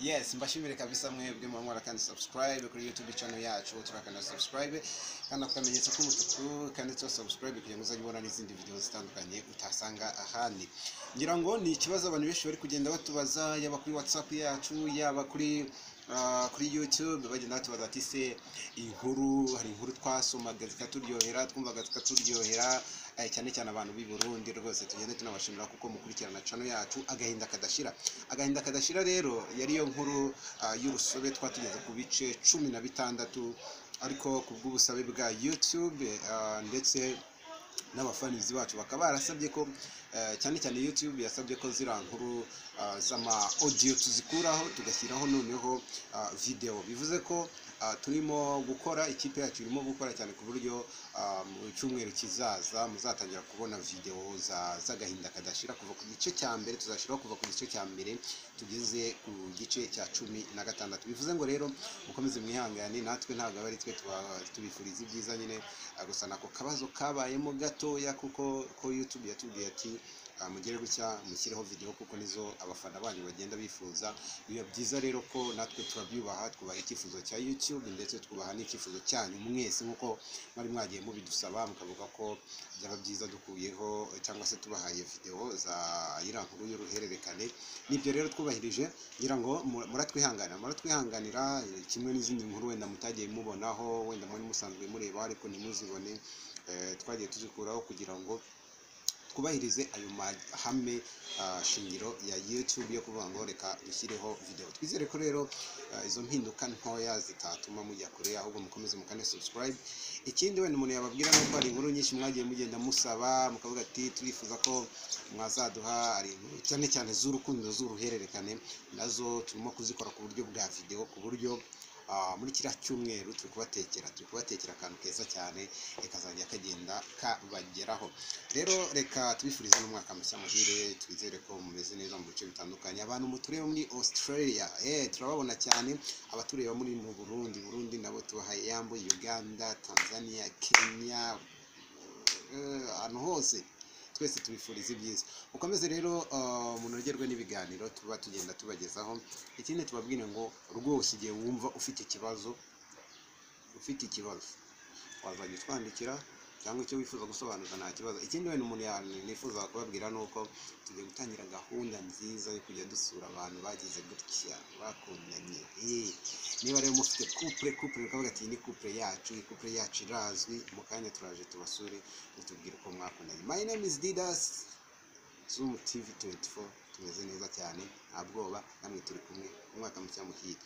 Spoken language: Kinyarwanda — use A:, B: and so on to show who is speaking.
A: Yes, mbashimire kabisa mwebwe mwamwara kandi subscribe kuri YouTube channel yacu, turakana subscribe kandi akamenyetso k'umutuku kandi to subscribe kugira ngo uzajye n'izindi video zitandukanye utasanga ahandi. Ngira ngo ni ikibazo abantu benshi bari kugenda batubaza, yaba kuri WhatsApp yacu, yaba kuri YouTube, bagenda batubaza ati se inkuru, hari inkuru twasomaga zikaturyohera, twumvaga zikaturyohera, cyane cyane abantu b'i Burundi. Rwose tugende tunabashimira kuko mukurikirana channel yacu Agahinda Kadashira. Rero yari yo nkuru y'urusobe twatugeze ku bice 16, ariko kubw'ubusabe bwa YouTube ndetse n'abafanizi bacu bakaba barasabye ko cyane cyane YouTube yasabye ko zira nkuru z'ama audio tuzikuraho tugashyiraho noneho video. Bivuze ko turimo gukora, ikipe yacu irimo gukora cyane ku buryo mu cyumweru kizaza muzatangira kubona video z'Agahinda Kadashira kuva ku gice cya mbere. Tuzashiraho kuva ku gice cya mbere tugeze ku gice cya 16. Bivuze ngo rero mukomeze mwihangane, natwe ntabwo ari twe tubifuriza ibyiza nyine, gusa nako kabazo kabayemo gatoya kuko YouTube yatubwiye ati mugere gucya mushyireho video kuko nizo abafana banyu bagenda bifuza. Biba byiza rero ko natwe turabyubaha, twubaha icyifuzo cya YouTube ndetse twubaha n'icyifuzo cyanyu mwese, nkuko mwari mwagiye mubidusaba mukavuga ko byaba byiza dukuyeho cyangwa se tubahaye video za irankuru y'uruhererekane. Nibyo rero twubahirije, ngira ngo muratwihanganira kimwe n'izindi nkuru wenda mutagiye mubonaho, wenda muri musanzwe mureba ariko ntimuzibone. Twagiye tuzikuraho kugira ngo twubahirize ayo mahame shingiro ya YouTube yo kuvuga ngo reka dushyireho video. Twizere ko rero izo mpinduka ntoya zitatuma mujya kure, ahubwo mukomeze mukane subscribe. Ikindi wenda umuntu yababwira nuko hari inkuru nyinshi mwagiye mugenda musaba, mukavuga ati turifuza ko mwazaduha ari cyane cyane z'urukundo z'uruhererekane, nazo turimo kuzikora ku buryo bwa video, ku buryo muri kiriya cyumweru turi kubatekera akantu keza cyane kazajya kagenda kabageraho. Rero reka tubifurize n'umwaka mushya muhire, twizere ko mumeze neza mu bice bitandukanye. Abantu mutureba muri Australia turababona cyane, abatureba muri mu Burundi nabo tubahaye yambo, Uganda, Tanzania, Kenya, ahantu hose twese tubifuriza ibyiza. Ukomeze rero munogerwe n'ibiganiro tuba tugenda tubagezaho. Ikindi tubabwire ngo rwose igihe wumva ufite ikibazo wazajya utwandikira, cyangwa icyo wifuza gusobanuza nta kibazo. Ikindi wenda umuntu nifuza kubabwira nuko tugiye gutangira gahunda nziza yo kujya dusura abantu bagize gutya bakundanye. Niba rero mufite couple ukavuga ati ni couple yacu irazwi, mu kanya turaje tubasure mutubwire uko mwakundanye. My name is Didas, Zoom TV 24. Tumeze neza cyane, nta bwoba, namwe turi kumwe. Umwaka mushya muhire.